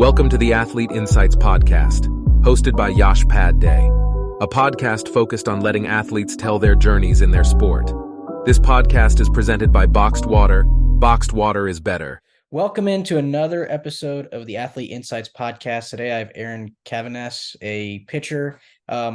Welcome to the Athlete Insights Podcast, hosted by Yash Pad Day, a podcast focused on letting athletes tell their journeys in their sport. This podcast is presented by Boxed Water. Boxed water is better. Welcome into another episode of the Athlete Insights Podcast. Today I have Erin Caviness, a pitcher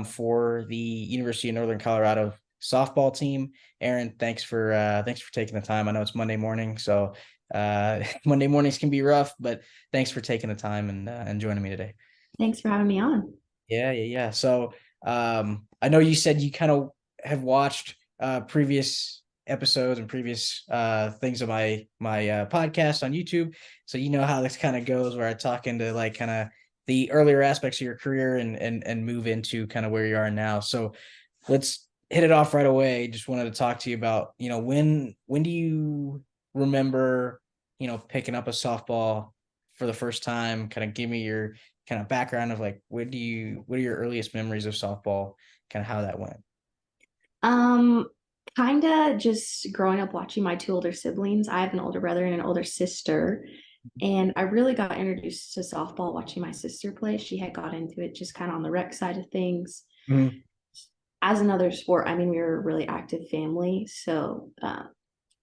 for the University of Northern Colorado softball team. Erin, thanks for taking the time. I know it's Monday morning, so Monday mornings can be rough, but thanks for taking the time and joining me today. Thanks for having me on. Yeah. So I know you said you kind of have watched previous episodes and previous things of my podcast on YouTube, so you know how this kind of goes, where I talk into like kind of the earlier aspects of your career and move into kind of where you are now. So let's hit it off right away. Just wanted to talk to you about, when do you remember, picking up a softball for the first time? Kind of give me your kind of background of like, what are your earliest memories of softball, kind of how that went? Kind of just growing up watching my two older siblings. I have an older brother and an older sister, and I really got introduced to softball watching my sister play. She had got into it just kind of on the rec side of things. Mm-hmm. As another sport, we were a really active family, so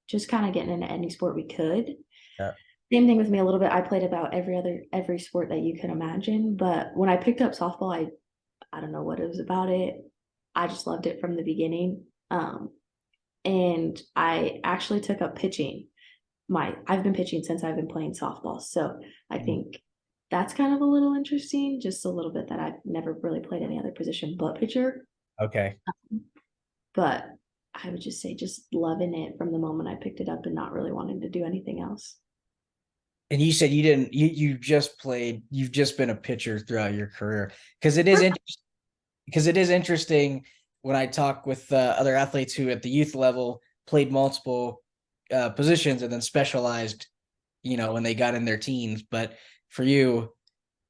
just kind of getting into any sport we could. Yeah. Same thing with me a little bit. I played about every sport that you could imagine, but when I picked up softball, I don't know what it was about it. I just loved it from the beginning. And I actually took up pitching. I've been pitching since I've been playing softball. So I think that's kind of a little interesting, just a little bit, that I've never really played any other position but pitcher. Okay. But I would just say just loving it from the moment I picked it up and not really wanting to do anything else. And you said you've just been a pitcher throughout your career, because it is interesting when I talk with other athletes who at the youth level played multiple positions and then specialized, when they got in their teens. But for you,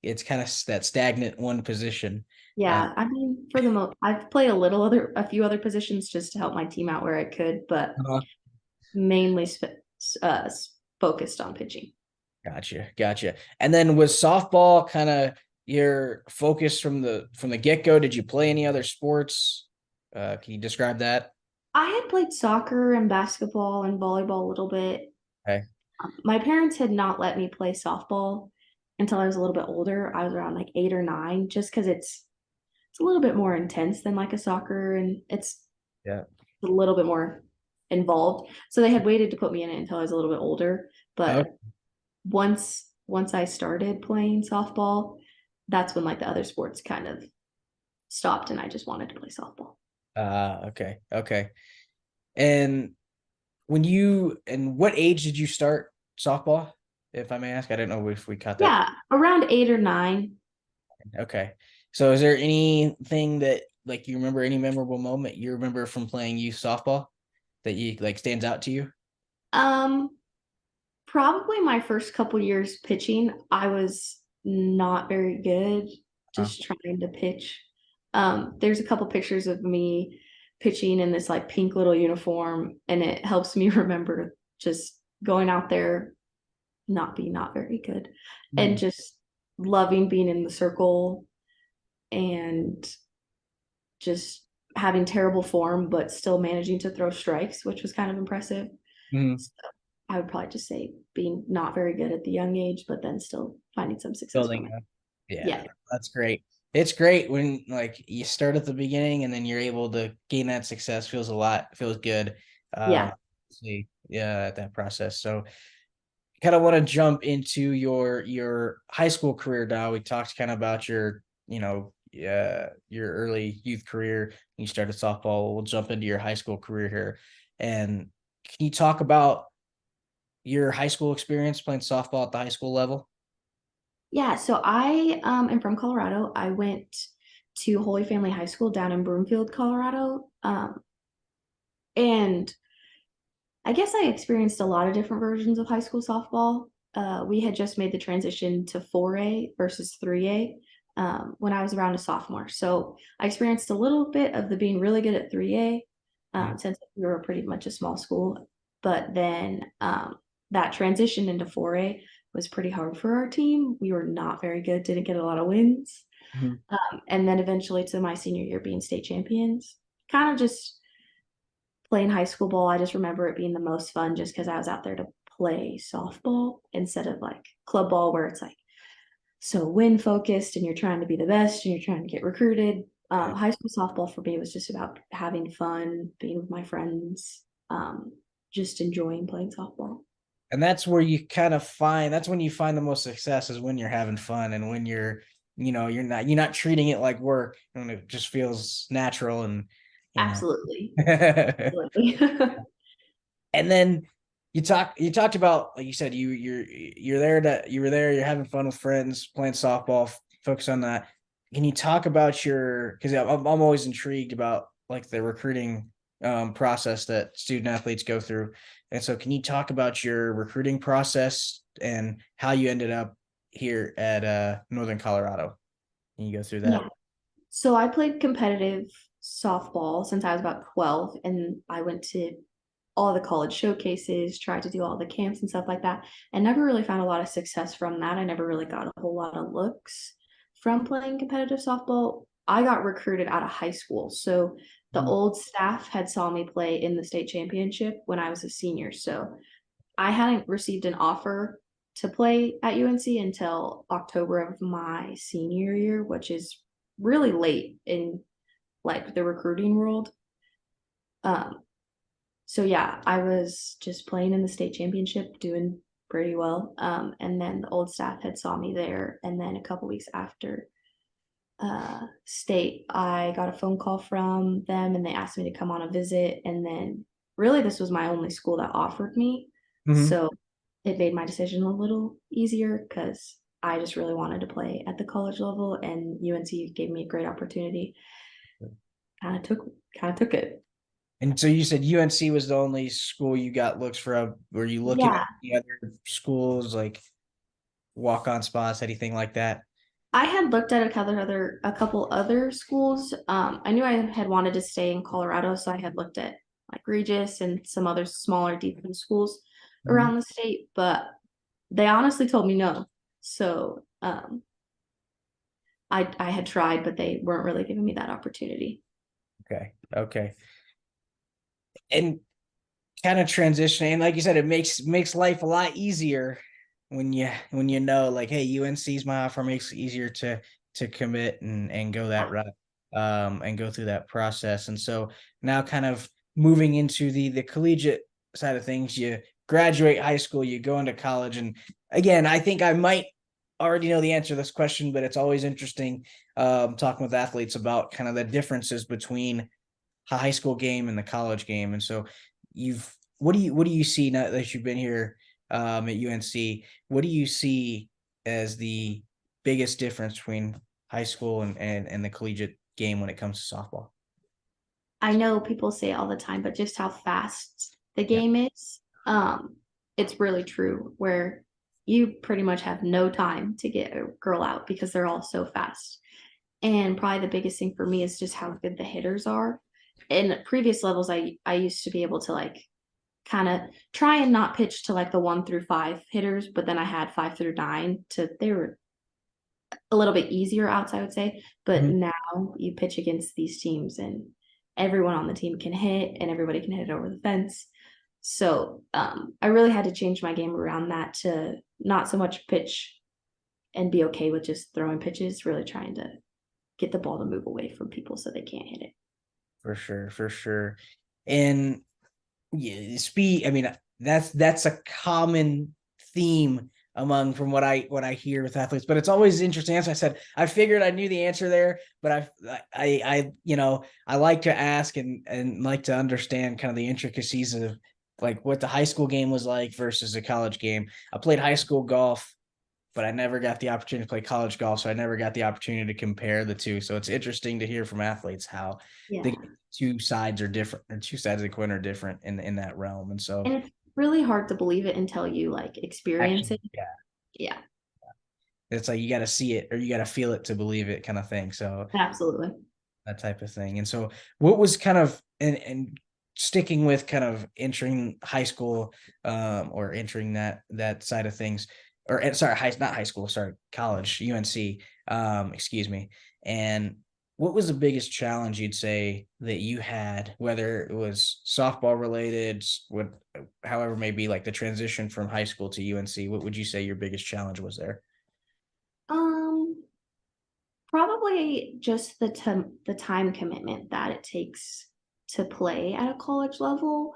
it's kind of that stagnant one position. Yeah, for the most, I've played a few other positions just to help my team out where I could, but mainly focused on pitching. Gotcha. And then was softball kind of your focus from the get-go? Did you play any other sports? Can you describe that? I had played soccer and basketball and volleyball a little bit. Okay. My parents had not let me play softball until I was a little bit older. I was around like 8 or 9, just because it's a little bit more intense than like a soccer, and it's a little bit more involved. So they had waited to put me in it until I was a little bit older. But once I started playing softball, that's when like the other sports kind of stopped, and I just wanted to play softball. Okay. And what age did you start softball, if I may ask? I don't know if we caught that. Yeah, around 8 or 9. Okay. So is there anything that, like, you remember, any memorable moment you remember from playing youth softball that you like stands out to you? Probably my first couple years pitching, I was not very good, just trying to pitch. There's a couple pictures of me pitching in this like pink little uniform, and it helps me remember just going out there, not very good, and just loving being in the circle and just having terrible form, but still managing to throw strikes, which was kind of impressive. So I would probably just say being not very good at the young age, but then still finding some success. Yeah, that's great. It's great when like you start at the beginning and then you're able to gain that success. Feels good. At that process. So kind of want to jump into your high school career now. We talked kind of about your early youth career. You started softball. We'll jump into your high school career here. And can you talk about your high school experience playing softball at the high school level? Yeah, so I am from Colorado. I went to Holy Family High School down in Broomfield, Colorado. And I guess I experienced a lot of different versions of high school softball. We had just made the transition to 4A versus 3A when I was around a sophomore. So I experienced a little bit of the being really good at 3A since we were pretty much a small school. But then that transitioned into 4A was pretty hard for our team. We were not very good, didn't get a lot of wins. Mhm. And then eventually to my senior year being state champions, kind of just playing high school ball. I just remember it being the most fun just because I was out there to play softball instead of like club ball where it's like so win focused and you're trying to be the best and you're trying to get recruited. High school softball for me was just about having fun, being with my friends, just enjoying playing softball. And that's where you kind of find, that's when you find the most success, is when you're having fun and when you're not treating it like work, and it just feels natural and, you know. Absolutely. And Absolutely. then you talked about, like you said, you were there, you're having fun with friends, playing softball, focus on that. Can you talk about because I'm always intrigued about like the recruiting process that student athletes go through. And so can you talk about your recruiting process and how you ended up here at Northern Colorado? Can you go through that? Yeah. So I played competitive softball since I was about 12, and I went to all the college showcases, tried to do all the camps and stuff like that, and never really found a lot of success from that. I never really got a whole lot of looks from playing competitive softball. I got recruited out of high school. So the Mhm. old staff had saw me play in the state championship when I was a senior. So I hadn't received an offer to play at UNC until October of my senior year, which is really late in like the recruiting world. Um, so yeah, I was just playing in the state championship, doing pretty well. And then the old staff had saw me there, and then a couple weeks after state, I got a phone call from them, and they asked me to come on a visit. And then really, this was my only school that offered me, Mhm. so it made my decision a little easier because I just really wanted to play at the college level, and UNC gave me a great opportunity. Kind of took it. And so you said UNC was the only school you got looks for. Were you looking at Yeah, the other schools, like walk-on spots, anything like that? I had looked at a couple other schools. I knew I had wanted to stay in Colorado, so I had looked at like Regis and some other smaller defense schools Mhm. around the state, but they honestly told me no. So I had tried, but they weren't really giving me that opportunity. Okay. Okay. And kind of transitioning, like you said, it makes life a lot easier when you know, like, hey, UNC's my offer, makes it easier to commit and go that Yeah. route, and go through that process. And so now, kind of moving into the collegiate side of things, you graduate high school, you go into college, and again, I think I might already know the answer to this question, but it's always interesting talking with athletes about kind of the differences between high school game and the college game. And so you've what do you see now that you've been here at UNC? What do you see as the biggest difference between high school and the collegiate game when it comes to softball? I know people say it all the time, but just how fast the Yeah. game is, it's really true where you pretty much have no time to get a girl out because they're all so fast. And probably the biggest thing for me is just how good the hitters are. In previous levels, I used to be able to like kind of try and not pitch to like the 1 through 5 hitters, but then I had 5 through 9 to they were a little bit easier outs, I would say. But Mhm. now you pitch against these teams and everyone on the team can hit and everybody can hit it over the fence. So I really had to change my game around that to not so much pitch and be okay with just throwing pitches, really trying to get the ball to move away from people so they can't hit it. For sure, for sure. And yeah, speed. I mean, that's a common theme among from what I hear with athletes. But it's always interesting. As I said, I figured I knew the answer there, but I like to ask and like to understand kind of the intricacies of like what the high school game was like versus a college game. I played high school golf, but I never got the opportunity to play college golf, so I never got the opportunity to compare the two. So it's interesting to hear from athletes how the Yeah. two sides are different, or two sides of the coin are different in that realm. And so And it's really hard to believe it until you like experience actually, it. yeah, Yeah, it's like you got to see it or you got to feel it to believe it, kind of thing. So absolutely. that type of thing. And so what was kind of and sticking with kind of entering high school, or entering that side of things, not high school, sorry, college, UNC, excuse me. And what was the biggest challenge you'd say that you had, whether it was softball related, however may be, like the transition from high school to UNC? What would you say your biggest challenge was there? Um, Probably just the time commitment that it takes to play at a college level.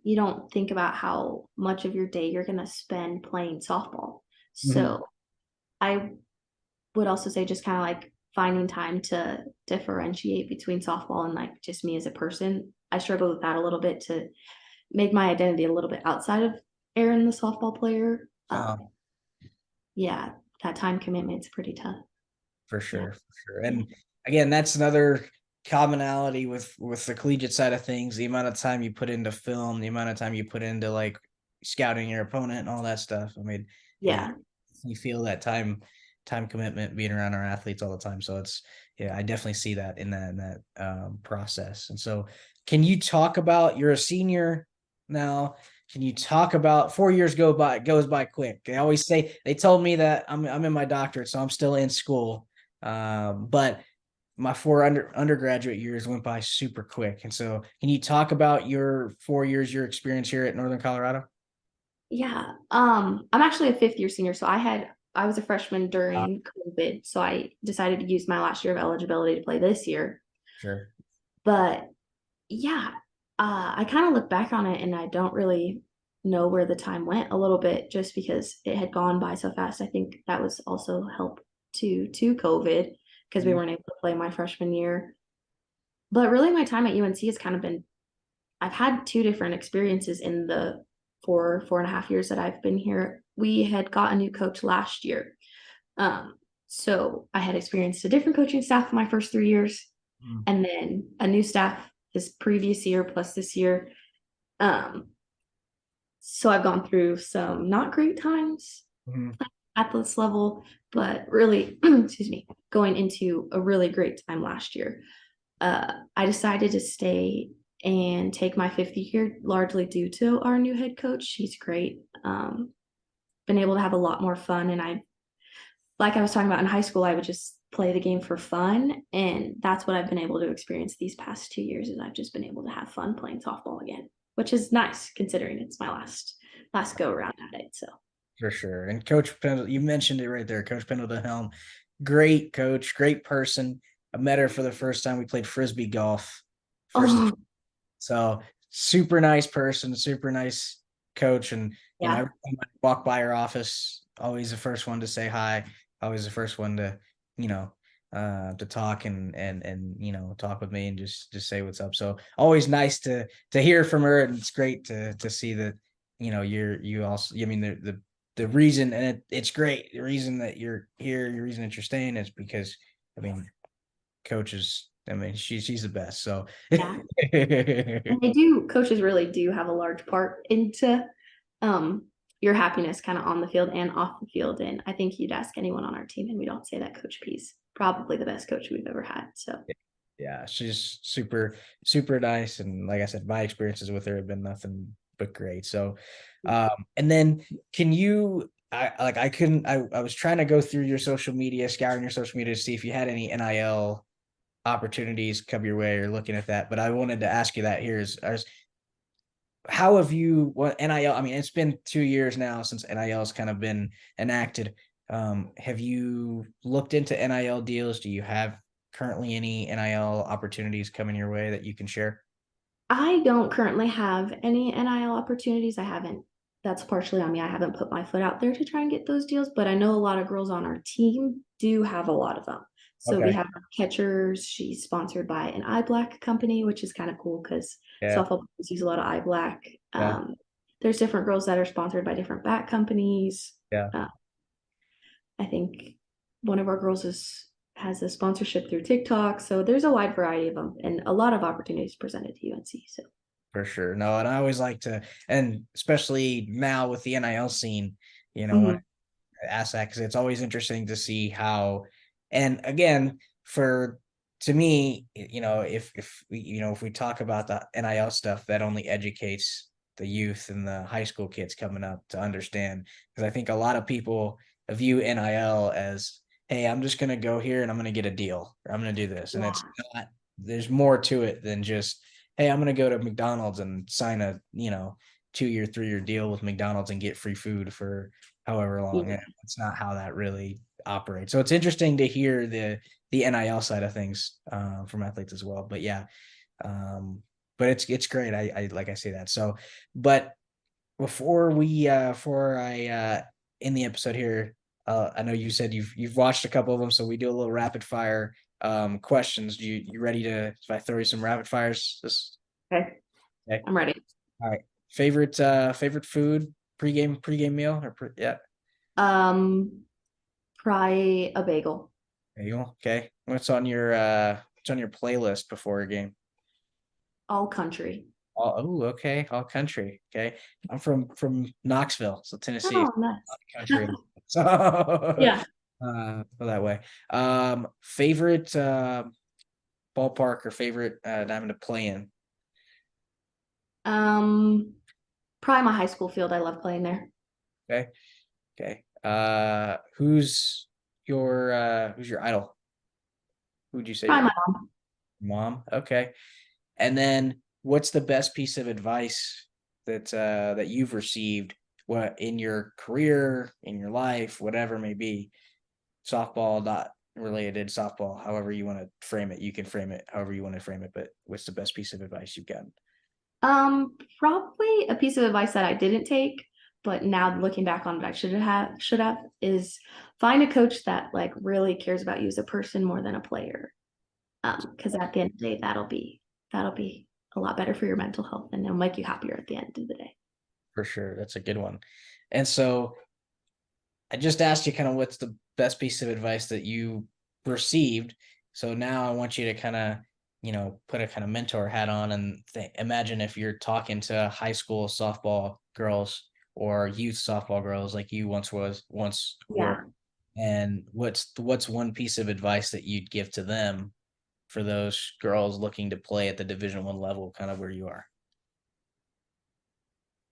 You don't think about how much of your day you're going to spend playing softball. Mhm. So I would also say just kind of like finding time to differentiate between softball and like just me as a person. I struggle with that a little bit to make my identity a little bit outside of Erin, the softball player. Um, Yeah, that time commitment's pretty tough. for Yeah. sure, for sure. And again, that's another commonality with the collegiate side of things. The amount of time you put into film, the amount of time you put into like scouting your opponent and all that stuff. I mean, Yeah. you feel that time commitment being around our athletes all the time. So it's I definitely see that in that process. And so, can you talk about, you're a senior now? Can you talk about 4 years goes by quick? They told me that I'm in my doctorate, so I'm still in school. But my undergraduate years went by super quick. And so, can you talk about your 4 years, your experience here at Northern Colorado? Yeah. I'm actually a fifth year senior. So I was a freshman Uh, during COVID. So I decided to use my last year of eligibility to play this year. sure. But yeah, I kind of look back on it and I don't really know where the time went a little bit just because it had gone by so fast. I think that was also help to COVID because we Mhm. weren't able to play my freshman year. But really my time at UNC has kind of been I've had two different experiences in the 4.5 years that I've been here. We had got a new coach last year. Um, so I had experienced a different coaching staff my first 3 years Mhm. and then a new staff this previous year plus this year. Um, so I've gone through some not great times Mhm. at this level, but really, excuse me, going into a really great time last year. I decided to stay and take my 50 year largely due to our new head coach. She's great. Been able to have a lot more fun. And like I was talking about in high school, I would just play the game for fun. And that's what I've been able to experience these past 2 years is I've just been able to have fun playing softball again, which is nice considering it's my last go around at it. So For sure. And Coach Pendleton, you mentioned it right there. Coach Pendleton Helm, great coach, great person. I met her for the first time. We played frisbee golf. First, oh so super nice person, super nice coach. And yeah. every time I walk by her office, always the first one to say hi, always the first one to, you know, to talk and talk with me and just say what's up. So always nice to hear from her, and it's great to see that you also, I mean, the reason, and it's great, the reason that you're here, the reason that you're staying is because, I mean, coaches, I mean, she's the best. So Yeah. And they do, coaches really do have a large part into um your happiness kind of on the field and off the field. And I think you'd ask anyone on our team and we don't say that Coach P's probably the best coach we've ever had. So yeah, she's super, super nice. And like I said, my experiences with her have been nothing but great. So, and then can you, I was trying to go through your social media, scouring your social media to see if you had any NIL opportunities come your way or looking at that. But I wanted to ask you that here how have you, what NIL, I mean, it's been 2 years now since NIL has kind of been enacted. Have you looked into NIL deals? Do you have currently any NIL opportunities coming your way that you can share? I don't currently have any NIL opportunities. I haven't, that's partially on me. I haven't put my foot out there to try and get those deals, but I know a lot of girls on our team do have a lot of them. So we Okay. have our catchers. She's sponsored by an eye black company, which is kind of cool because Yeah. softball players use a lot of eye black. Yeah. There's different girls that are sponsored by different bat companies. Yeah. Uh, I think one of our girls has a sponsorship through TikTok. So there's a wide variety of them and a lot of opportunities presented to UNC. So For sure. No, and I always like to, and especially now with the NIL scene, when mhm. I ask that, because it's always interesting to see how, and again, to me, if we talk about the NIL stuff, that only educates youth and the high school kids coming up to understand, because I think a lot of people view NIL as, hey, I'm just gonna go here and I'm gonna get a deal, or I'm gonna do this, and Yeah. it's not. There's more to it than just, hey, I'm gonna go to McDonald's and sign a 2-year, 3-year deal with McDonald's and get free food for however long. Yeah. It's not how that really operates. So it's interesting to hear the NIL side of things from athletes as well. But yeah, but it's great. I like I say that. So, but before I end the episode here, I know you said you've watched a couple of them, so we do a little rapid fire questions. You ready to, if I throw you some rapid fires? Okay. Okay. I'm ready. All right. Favorite food, pregame meal, yeah. Probably a bagel. There you go. Okay. What's on your playlist before a game? All country. Okay. All country. Okay. I'm from Knoxville, so Tennessee is Oh, nice. country. So Yeah. go that way. Favorite ballpark or favorite diamond to play in? Probably my high school field. I love playing there. Okay. Okay. Who's your idol? Who would you say Probably your my mom. mom? Okay. And then what's the best piece of advice that you've received, what, in your career, in your life, whatever it may be, softball, not related, softball, however you want to frame it, you can frame it however you want to frame it, but what's the best piece of advice you've gotten? Probably a piece of advice that I didn't take, but now looking back on it, I should have is find a coach that like really cares about you as a person more than a player. Because at the end of the day, that'll be a lot better for your mental health, and it'll make you happier at the end of the day. For sure. That's a good one. And so I just asked you kind of what's the best piece of advice that you received. So now I want you to kind of, put a kind of mentor hat on and imagine if you're talking to high school softball girls or youth softball girls like you once Yeah. were. And what's one piece of advice that you'd give to them for those girls looking to play at the Division I level, kind of where you are?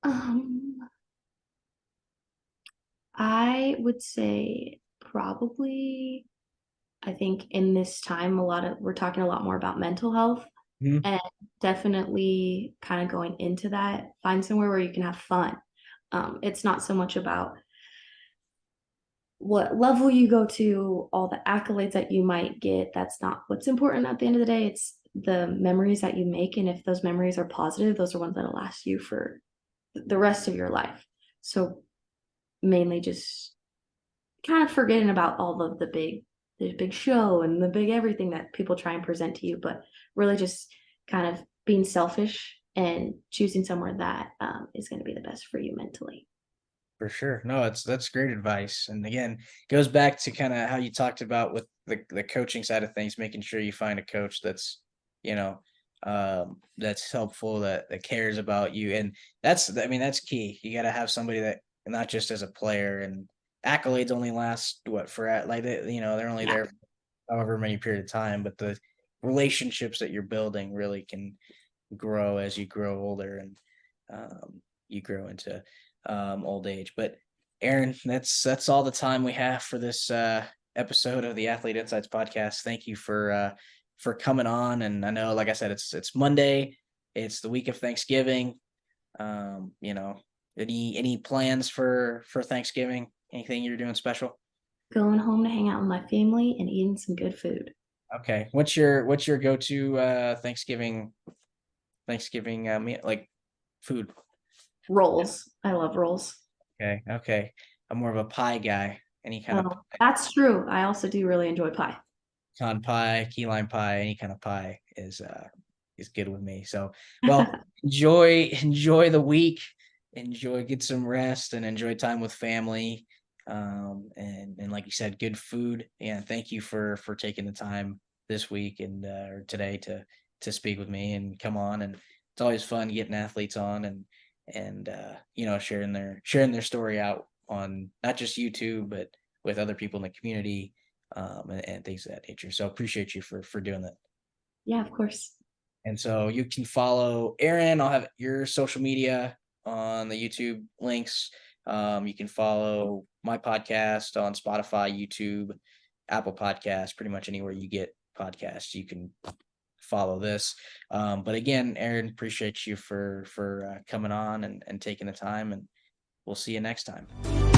Um, I would say probably, I think in this time, we're talking a lot more about mental health, Mhm. and definitely kind of going into that, find somewhere where you can have fun. It's not so much about what level you go to, all the accolades that you might get. That's not what's important at the end of the day. It's the memories that you make. And if those memories are positive, those are ones that'll last you for the rest of your life. So mainly just kind of forgetting about all of the big show and the big everything that people try and present to you, but really just kind of being selfish and choosing somewhere that is going to be the best for you mentally. For sure. No, that's great advice. And again, goes back to kind of how you talked about with the coaching side of things, making sure you find a coach you know, that's helpful, that cares about you. And that's key. You got to have somebody that, not just as a player, and accolades only last what, for like they're only Yeah. there however many period of time, but the relationships that you're building really can grow as you grow older, and you grow into old age. But Erin, that's all the time we have for this episode of the Athlete Insights podcast. Thank you for coming on. And I know, like I said, it's Monday, it's the week of Thanksgiving. You know, any plans for Thanksgiving? Anything you're doing special? Going home to hang out with my family and eating some good food. Okay. What's your go-to Thanksgiving meal, like food? Rolls. I love rolls. Okay. Okay. I'm more of a pie guy. Any kind of Oh, that's true. I also do really enjoy pie. pecan pie, key lime pie, any kind of pie is good with me. So, well, enjoy the week, get some rest, and enjoy time with family. And like you said, good food. And thank you for taking the time this week and or today to speak with me and come on. And it's always fun getting athletes on and sharing their story out on not just YouTube but with other people in the community, and things of that nature. So appreciate you for doing that. Yeah, of course. And so you can follow Erin. I'll have your social media on the YouTube links. You can follow my podcast on Spotify, YouTube, Apple Podcasts, pretty much anywhere you get podcasts, you can follow this. But again, Erin, appreciate you for coming on and taking the time, and we'll see you next time.